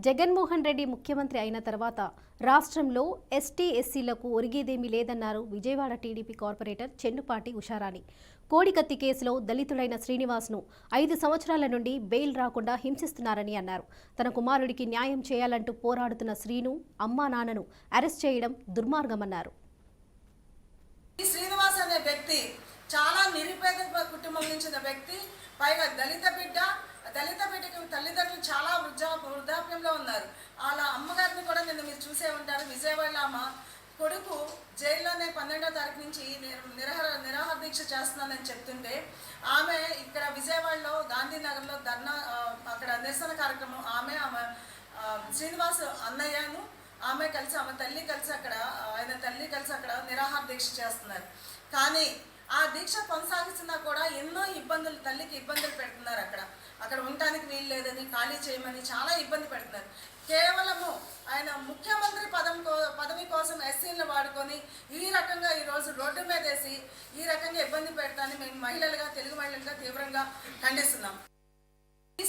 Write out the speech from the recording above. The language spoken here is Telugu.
జగన్మోహన్ రెడ్డి ముఖ్యమంత్రి అయిన తర్వాత రాష్ట్రంలో ఎస్టీ ఎస్సీలకు ఒరిగేదేమీ లేదన్నారు విజయవాడ టీడీపీ కార్పొరేటర్ చెన్నుపాటి ఉషారాణి. కోడికత్తి కేసులో దళితుడైన శ్రీనివాస్ను 5 సంవత్సరాల నుండి బెయిల్ రాకుండా హింసిస్తున్నారని అన్నారు. తన కుమారుడికి న్యాయం చేయాలంటూ పోరాడుతున్న శ్రీను అమ్మా నాన్నను అరెస్ట్ చేయడం దుర్మార్గమన్నారు. శ్రీనివాస్ అనే వ్యక్తి చాలా నిరుపేద కుటుంబం నుంచి వ్యక్తి, పైగా దళిత బిడ్డకి తల్లిదండ్రులు చాలా వృద్ధాప్యంలో ఉన్నారు. వాళ్ళ అమ్మగారిని కూడా నిన్న మీరు చూసే ఉంటారు. విజయవాడలో ఆమె కొడుకు జైల్లోనే 12వ తారీఖు నుంచి నిరాహార దీక్ష చేస్తున్నానని చెప్తుంటే ఆమె ఇక్కడ విజయవాడలో గాంధీనగర్లో అక్కడ నిరసన కార్యక్రమం ఆమె శ్రీనివాస్ అన్నయ్యను ఆమె తల్లి కలిసి అక్కడ నిరాహార దీక్ష చేస్తున్నారు. కానీ ఆ దీక్ష కొనసాగిస్తున్నా కూడా ఎన్నో ఇబ్బందులు, తల్లికి ఇబ్బందులు పెడుతున్నారు. అక్కడ ఉండటానికి వీలు లేదని, ఖాళీ చేయమని చాలా ఇబ్బంది పెడుతున్నారు. కేవలము ఆయన ముఖ్యమంత్రి పదవి కోసం ఎస్సీలను వాడుకొని ఈ రకంగా ఈరోజు రోడ్డు మీద వేసి ఈ రకంగా ఇబ్బంది పెడతానని మేము తెలుగు మహిళలుగా తీవ్రంగా ఖండిస్తున్నాం. ఈ